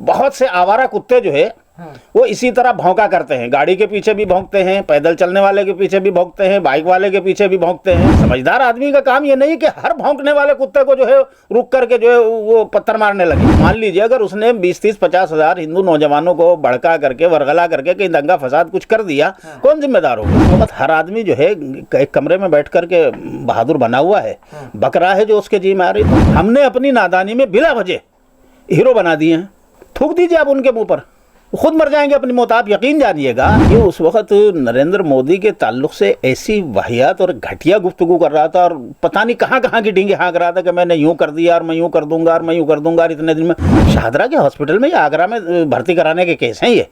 बहुत से आवारा कुत्ते जो है वो इसी तरह भौंका करते हैं, गाड़ी के पीछे भी भौंकते हैं, पैदल चलने वाले के पीछे भी भौंकते हैं, बाइक वाले के पीछे भी भौंकते हैं। समझदार आदमी का काम ये नहीं कि हर भौंकने वाले कुत्ते को जो है रुक करके जो है वो पत्थर मारने लगे। मान लीजिए अगर उसने 20-30-50 हज़ार हिंदू नौजवानों को भड़का करके वरगला करके कहीं दंगा फसाद कुछ कर दिया, कौन जिम्मेदार होगा? उस वक्त हर आदमी जो है एक कमरे में बैठ करके बहादुर बना हुआ है, बकरा है जो उसके जी में आ रही। तो हमने अपनी नादानी में बिला वजह हीरो बना दिए हैं। थूक दीजिए आप उनके मुंह पर, खुद मर जाएंगे अपनी मौत। आप यकीन जानिएगा कि उस वक्त नरेंद्र मोदी के ताल्लुक से ऐसी वाहियात और घटिया गुफ्तगू कर रहा था और पता नहीं कहाँ कहाँ की डींगे हाँक रहा था कि मैंने यूँ कर दिया और मैं यूँ कर दूंगा और मैं यूँ कर दूंगा। और इतने दिन में शाहदरा के हॉस्पिटल में या आगरा में भर्ती कराने के केस हैं ये।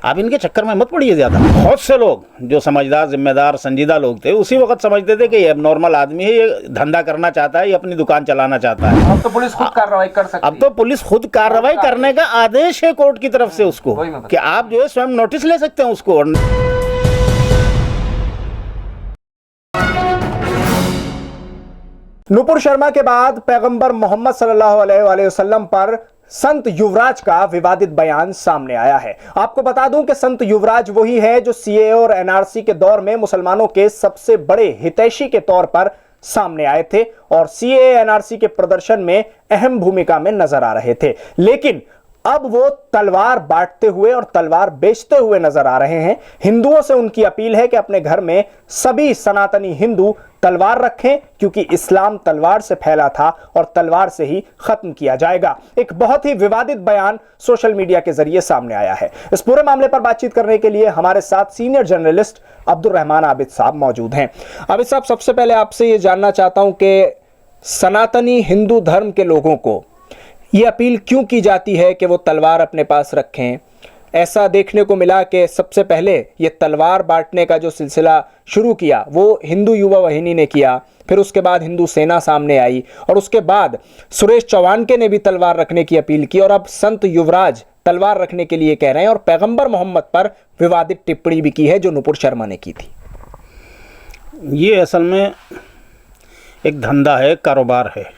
आप इनके चक्कर में मत पड़िए ज़्यादा। बहुत से लोग जो समझदार, जिम्मेदार, संजीदा लोग थे उसी वक्त समझते थे कि ये नॉर्मल आदमी है, ये धंधा करना चाहता है, ये अपनी दुकान चलाना चाहता है। अब तो पुलिस खुद कार्रवाई कर सकती है। अब तो पुलिस खुद कार्रवाई करने का आदेश है कोर्ट की तरफ से उसको, कि आप जो है स्वयं नोटिस ले सकते हैं उसको। नूपुर शर्मा के बाद पैगंबर मोहम्मद सल्लल्लाहु अलैहि वसल्लम पर संत युवराज का विवादित बयान सामने आया है। आपको बता दूं कि संत युवराज वही है जो सीएए और एनआरसी के दौर में मुसलमानों के सबसे बड़े हितैषी के तौर पर सामने आए थे और सीएए एनआरसी के प्रदर्शन में अहम भूमिका में नजर आ रहे थे। लेकिन अब वो तलवार बांटते हुए और तलवार बेचते हुए नजर आ रहे हैं। हिंदुओं से उनकी अपील है कि अपने घर में सभी सनातनी हिंदू तलवार रखें, क्योंकि इस्लाम तलवार से फैला था और तलवार से ही खत्म किया जाएगा। एक बहुत ही विवादित बयान सोशल मीडिया के जरिए सामने आया है। इस पूरे मामले पर बातचीत करने के लिए हमारे साथ सीनियर जर्नलिस्ट अब्दुल रहमान आबिद साहब मौजूद हैं। आबिद साहब, सबसे पहले आपसे ये जानना चाहता हूं कि सनातनी हिंदू धर्म के लोगों को ये अपील क्यों की जाती है कि वो तलवार अपने पास रखें? ऐसा देखने को मिला कि सबसे पहले ये तलवार बांटने का जो सिलसिला शुरू किया वो हिंदू युवा वाहिनी ने किया, फिर उसके बाद हिंदू सेना सामने आई और उसके बाद सुरेश चौहानके ने भी तलवार रखने की अपील की और अब संत युवराज तलवार रखने के लिए कह रहे हैं और पैगंबर मोहम्मद पर विवादित टिप्पणी भी की है जो नूपुर शर्मा ने की थी। ये असल में एक धंधा है, कारोबार है।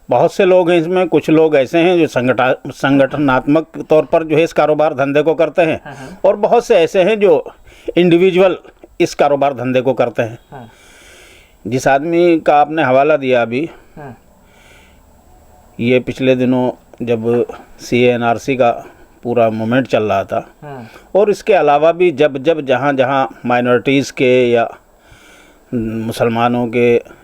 बहुत से लोग हैं इसमें। कुछ लोग ऐसे हैं जो संगठनात्मक तौर पर जो है इस कारोबार धंधे को करते हैं और बहुत से ऐसे हैं जो इंडिविजुअल इस कारोबार धंधे को करते हैं। जिस आदमी का आपने हवाला दिया अभी, ये पिछले दिनों जब सीएनआरसी का पूरा मूवमेंट चल रहा था और इसके अलावा भी जब जहाँ जहाँ माइनॉरिटीज़ के या मुसलमानों के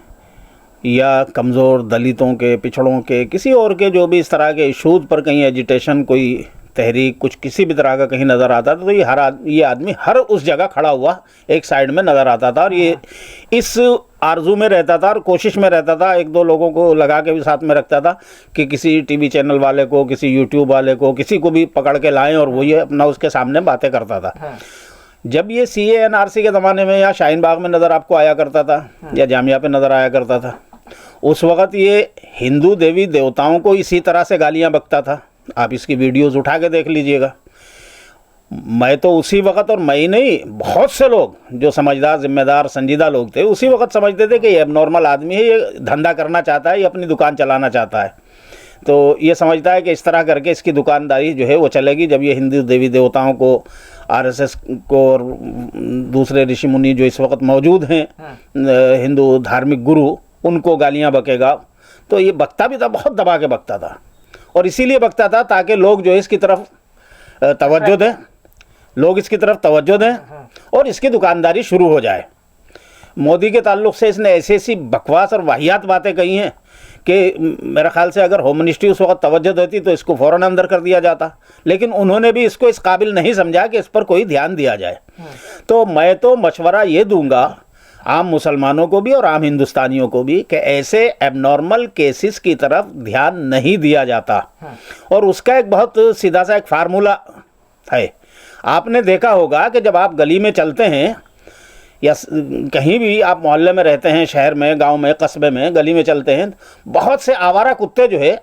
या कमज़ोर दलितों के, पिछड़ों के, किसी और के जो भी इस तरह के इशूज़ पर कहीं एजिटेशन, कोई तहरीक, कुछ किसी भी तरह का कहीं नज़र आता था तो ये आदमी हर उस जगह खड़ा हुआ एक साइड में नज़र आता था और ये इस आरजू में रहता था और कोशिश में रहता था, एक दो लोगों को लगा के भी साथ में रखता था कि किसी टीवी चैनल वाले को, किसी यूट्यूब वाले को, किसी को भी पकड़ के लाएं और वो ये अपना उसके सामने बातें करता था। जब ये सीएनआरसी के ज़माने में या शाहीन बाग में नज़र आपको आया करता था या जामिया पे नज़र आया करता था, उस वक़्त ये हिंदू देवी देवताओं को इसी तरह से गालियां बकता था। आप इसकी वीडियोस उठा के देख लीजिएगा। मैं तो उसी वक़्त, और मैं ही नहीं, बहुत से लोग जो समझदार, जिम्मेदार, संजीदा लोग थे उसी वक़्त समझते थे कि ये नॉर्मल आदमी है, ये धंधा करना चाहता है, ये अपनी दुकान चलाना चाहता है। तो ये समझता है कि इस तरह करके इसकी दुकानदारी जो है वो चलेगी। जब ये हिंदू देवी देवताओं को, आरएसएस को और दूसरे ऋषि मुनि जो इस वक्त मौजूद हैं, हिंदू धार्मिक गुरु, उनको गालियां बकेगा। तो ये बकता भी था, बहुत दबा के बकता था और इसीलिए बकता था ताकि लोग जो है इसकी तरफ तवज्जो दें, लोग इसकी तरफ तवज्जो दें और इसकी दुकानदारी शुरू हो जाए। मोदी के ताल्लुक से इसने ऐसी ऐसी बकवास और वाहियात बातें कही हैं कि मेरा ख्याल से अगर होम मिनिस्ट्री उस वक्त तवज्जो देती तो इसको फ़ौरन अंदर कर दिया जाता, लेकिन उन्होंने भी इसको इस काबिल नहीं समझा कि इस पर कोई ध्यान दिया जाए। तो मैं तो मशवरा ये दूंगा आम मुसलमानों को भी और आम हिंदुस्तानियों को भी कि ऐसे एबनॉर्मल केसेस की तरफ ध्यान नहीं दिया जाता और उसका एक बहुत सीधा सा एक फार्मूला है। आपने देखा होगा कि जब आप गली में चलते हैं या कहीं भी आप मोहल्ले में रहते हैं, शहर में, गांव में, कस्बे में, गली में चलते हैं, बहुत से आवारा कुत्ते जो है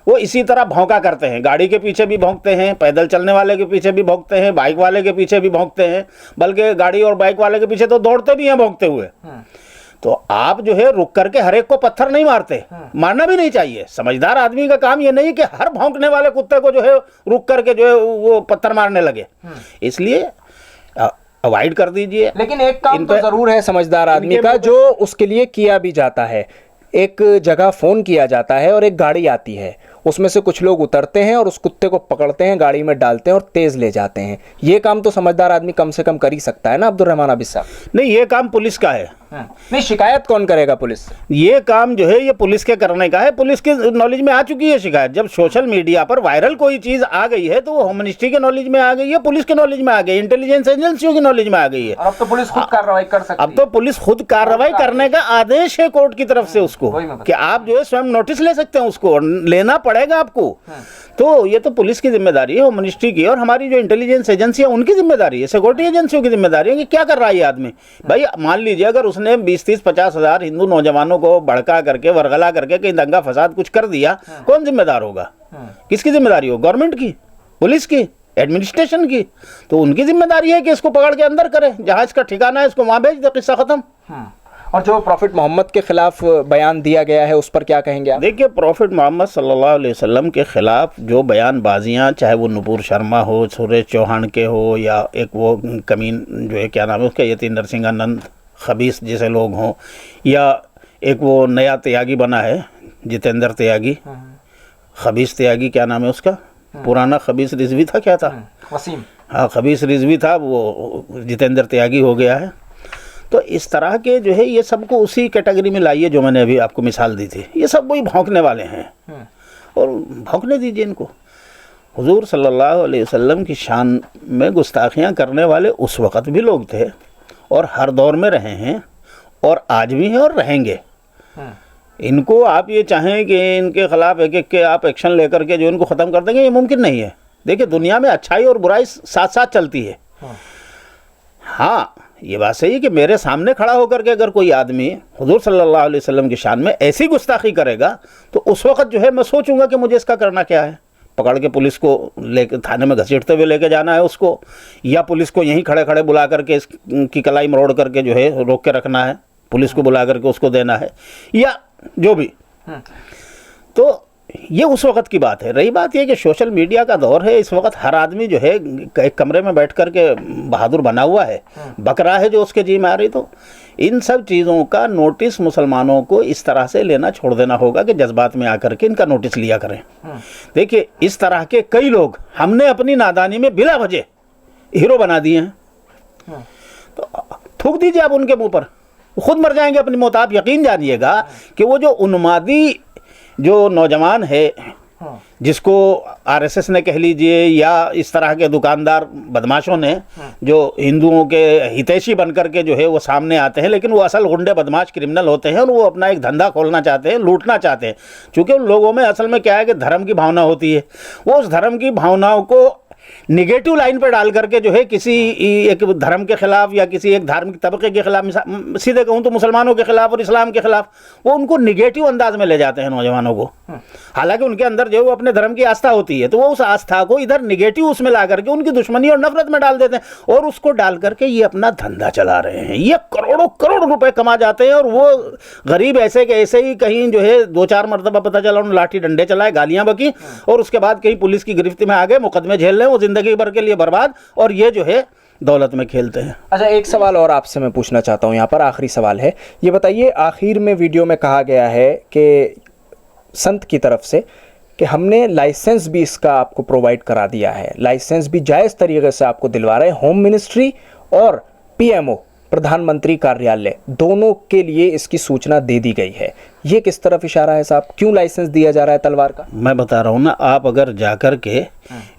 वो इसी तरह भौंका करते हैं। गाड़ी के पीछे भी भौंकते हैं, पैदल चलने वाले के पीछे भी भौंकते हैं, बाइक वाले के पीछे भी भौंकते हैं, बल्कि गाड़ी और बाइक वाले के पीछे तो दौड़ते भी हैं भौंकते हुए। तो आप जो है रुक करके हर एक को पत्थर नहीं मारते, मारना भी नहीं चाहिए। समझदार आदमी का काम ये नहीं कि हर भौंकने वाले कुत्ते को जो है रुक करके जो है वो पत्थर मारने लगे, इसलिए अवॉइड कर दीजिए। लेकिन एक काम तो जरूर है समझदार आदमी का, जो उसके लिए किया भी जाता है। एक जगह फोन किया जाता है और एक गाड़ी आती है, उसमें से कुछ लोग उतरते हैं और उस कुत्ते को पकड़ते हैं, गाड़ी में डालते हैं और तेज ले जाते हैं। ये काम तो समझदार आदमी कम से कम कर ही सकता है ना अब्दुर्रहमान आबिद साहब? नहीं, ये काम पुलिस का है। नहीं, शिकायत कौन करेगा? पुलिस। ये काम जो है ये पुलिस के करने का है। पुलिस के नॉलेज में आ चुकी है शिकायत। जब सोशल मीडिया पर वायरल कोई चीज आ गई है तो वो होम मिनिस्ट्री के नॉलेज में आ गई है, पुलिस के नॉलेज में आ गई, इंटेलिजेंस एजेंसियों की नॉलेज में आ गई है। और अब तो पुलिस खुद कार्रवाई कर सकती है। अब तो पुलिस खुद कार्रवाई करने का आदेश है कोर्ट की तरफ से उसको, कि आप जो है स्वयं नोटिस ले सकते हैं, उसको लेना पड़ेगा आपको। तो ये तो पुलिस की जिम्मेदारी है, होम मिनिस्ट्री की, और हमारी जो इंटेलिजेंस एजेंसी है उनकी जिम्मेदारी है, सिक्योरिटी एजेंसियों की जिम्मेदारी है कि क्या कर रहा है ये आदमी। भाई मान लीजिए अगर उसने 20-30-50 हजार हिंदू नौजवानों को भड़का करके वरगला करके कहीं दंगा फसाद कुछ कर दिया, कौन जिम्मेदार होगा? किसकी जिम्मेदारी हो? गवर्नमेंट की, पुलिस की, एडमिनिस्ट्रेशन की। तो उनकी जिम्मेदारी है कि इसको पकड़ के अंदर करे, जहां इसका ठिकाना है इसको वहां भेज दे, किस्सा खत्म। और जो प्रॉफिट मोहम्मद के खिलाफ बयान दिया गया है उस पर क्या कहेंगे आप? देखिए, प्रॉफिट मोहम्मद सल्लल्लाहु अलैहि वसल्लम के खिलाफ जो बयानबाजियाँ, चाहे वो नुपुर शर्मा हो, सुरेश चौहान के हो, या एक वो कमीन जो है क्या नाम है उसका, यतीन्द्र सिंह आनंद, खबीस जैसे लोग हों, या एक वो नया त्यागी बना है जितेंद्र त्यागी, खबीस त्यागी क्या नाम है उसका, पुराना खबीस रिजवी था, क्या था, वसीम, हाँ खबीस रिजवी था, वो जितेंद्र त्यागी हो गया है। तो इस तरह के जो है ये सबको उसी कैटेगरी में लाइए जो मैंने अभी आपको मिसाल दी थी। ये सब वही भौंकने वाले हैं और भौंकने दीजिए इनको। हुजूर सल्लल्लाहु अलैहि वसल्लम की शान में गुस्ताखियाँ करने वाले उस वक़्त भी लोग थे और हर दौर में रहे हैं और आज भी हैं और रहेंगे। इनको आप ये चाहें कि इनके ख़िलाफ़ एक एक के आप एक्शन लेकर के जो इनको ख़त्म कर देंगे, ये मुमकिन नहीं है। देखिए, दुनिया में अच्छाई और बुराई साथ साथ चलती है। हाँ, ये बात सही है कि मेरे सामने खड़ा होकर के अगर कोई आदमी हुजूर सल्लल्लाहु अलैहि वसल्लम की शान में ऐसी गुस्ताखी करेगा तो उस वक़्त जो है मैं सोचूंगा कि मुझे इसका करना क्या है। पकड़ के पुलिस को लेकर थाने में घसीटते हुए लेके जाना है उसको, या पुलिस को यहीं खड़े खड़े बुला करके इसकी कलाई मरोड़ करके जो है रोक के रखना है, पुलिस को बुला करके उसको देना है, या जो भी। तो ये उस वक़्त की बात है। रही बात ये कि सोशल मीडिया का दौर है, इस वक्त हर आदमी जो है एक कमरे में बैठ कर के बहादुर बना हुआ है, बक रहा है जो उसके जी में आ रही। तो इन सब चीज़ों का नोटिस मुसलमानों को इस तरह से लेना छोड़ देना होगा कि जज्बात में आकर के इनका नोटिस लिया करें। देखिए, इस तरह के कई लोग हमने अपनी नादानी में बिला वजह हीरो बना दिए हैं। तो थूक दीजिए आप उनके मुँह पर, खुद मर जाएंगे अपनी मौत। आप यकीन जानिएगा कि वो जो उन्मादी जो नौजवान है, जिसको आरएसएस ने कह लीजिए या इस तरह के दुकानदार बदमाशों ने, जो हिंदुओं के हितैषी बनकर के जो है वो सामने आते हैं, लेकिन वो असल गुंडे बदमाश क्रिमिनल होते हैं और वो अपना एक धंधा खोलना चाहते हैं, लूटना चाहते हैं। चूँकि उन लोगों में असल में क्या है कि धर्म की भावना होती है, वो उस धर्म की भावनाओं को निगेटिव लाइन पर डाल करके जो है किसी एक धर्म के खिलाफ या किसी एक धार्मिक तबके के खिलाफ, सीधे कहूँ तो मुसलमानों के खिलाफ और इस्लाम के खिलाफ, वो उनको निगेटिव अंदाज में ले जाते हैं नौजवानों को। हालांकि उनके अंदर जो है वो अपने धर्म की आस्था होती है, तो वो उस आस्था को इधर निगेटिव उसमें ला करके उनकी दुश्मनी और नफरत में डाल देते हैं और उसको डाल करके ये अपना धंधा चला रहे हैं। ये करोड़ों करोड़ रुपए कमा जाते हैं और वो गरीब ऐसे के ऐसे ही कहीं जो है 2-4 मरतबा पता चला उन्होंने लाठी डंडे चलाए, गालियां बकी और उसके बाद कहीं पुलिस की गिरफ्त में आ गए, मुकदमे झेल रहे हैं, वो जिंदगी भर के लिए बर्बाद, और ये जो है दौलत में खेलते हैं। अच्छा, एक सवाल और आपसे मैं पूछना चाहता हूँ, यहाँ पर आखिरी सवाल है। ये बताइए, आखिर में वीडियो में कहा गया है कि संत की तरफ से कि हमने लाइसेंस भी इसका आपको प्रोवाइड करा दिया है, लाइसेंस भी जायज़ तरीके से आपको दिलवा रहे हैं। होम मिनिस्ट्री और पीएमओ, प्रधानमंत्री कार्यालय, दोनों के लिए इसकी सूचना दे दी गई है। ये किस तरफ इशारा है साहब? क्यों लाइसेंस दिया जा रहा है तलवार का? मैं बता रहा हूँ ना, आप अगर जाकर के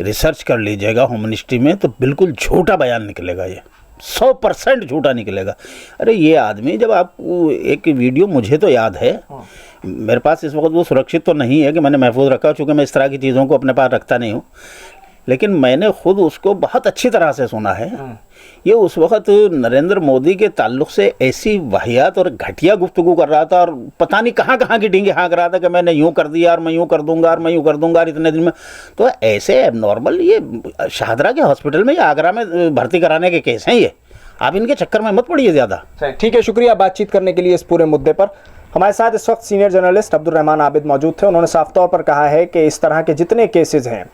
रिसर्च कर लीजिएगा होम मिनिस्ट्री में तो बिल्कुल झूठा बयान निकलेगा, ये 100% झूठा निकलेगा। अरे ये आदमी, जब आपको एक वीडियो, मुझे तो याद है, मेरे पास इस वक्त वो सुरक्षित तो नहीं है कि मैंने महफूज रखा, चूँकि मैं इस तरह की चीज़ों को अपने पास रखता नहीं हूँ, लेकिन मैंने खुद उसको बहुत अच्छी तरह से सुना है। ये उस वक़्त नरेंद्र मोदी के ताल्लुक़ से ऐसी वाहियात और घटिया गुफ्तगू कर रहा था और पता नहीं कहाँ कहाँ की डींगे हाँक रहा था कि मैंने यूँ कर दिया और मैं यूँ कर दूंगा और मैं यूँ कर दूंगा और इतने दिन में। तो ऐसे एबनॉर्मल, ये शाहदरा के हॉस्पिटल में या आगरा में भर्ती कराने के केस हैं ये, आप इनके चक्कर में मत पड़िए ज़्यादा। ठीक है, शुक्रिया बातचीत करने के लिए इस पूरे मुद्दे पर। हमारे साथ इस वक्त सीनियर जर्नलिस्ट अब्दुल रहमान आबिद मौजूद थे। उन्होंने साफ तौर पर कहा है कि इस तरह के जितने केसेस हैं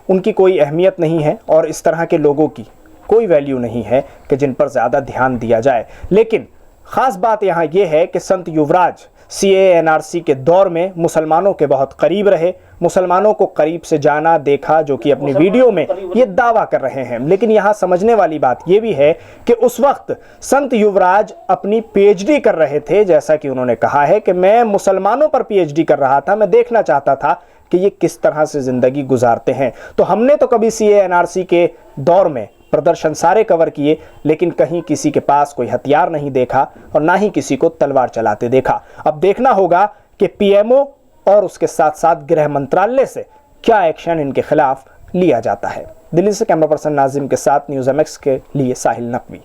उनकी कोई अहमियत नहीं है और इस तरह के लोगों की कोई वैल्यू नहीं है कि जिन पर ज़्यादा ध्यान दिया जाए। लेकिन ख़ास बात यहाँ ये है कि संत युवराज CAA NRC के दौर में मुसलमानों के बहुत करीब रहे, मुसलमानों को करीब से जाना देखा, जो कि अपनी वीडियो में ये दावा कर रहे हैं। लेकिन यहाँ समझने वाली बात ये भी है कि उस वक्त संत युवराज अपनी PhD कर रहे थे। जैसा कि उन्होंने कहा है कि मैं मुसलमानों पर PhD कर रहा था, मैं देखना चाहता था कि ये किस तरह से ज़िंदगी गुजारते हैं। तो हमने तो कभी CAA NRC के दौर में प्रदर्शन सारे कवर किए, लेकिन कहीं किसी के पास कोई हथियार नहीं देखा और ना ही किसी को तलवार चलाते देखा। अब देखना होगा कि PMO और उसके साथ साथ गृह मंत्रालय से क्या एक्शन इनके खिलाफ लिया जाता है। दिल्ली से कैमरा पर्सन नाजिम के साथ न्यूज़ MX के लिए साहिल नकवी।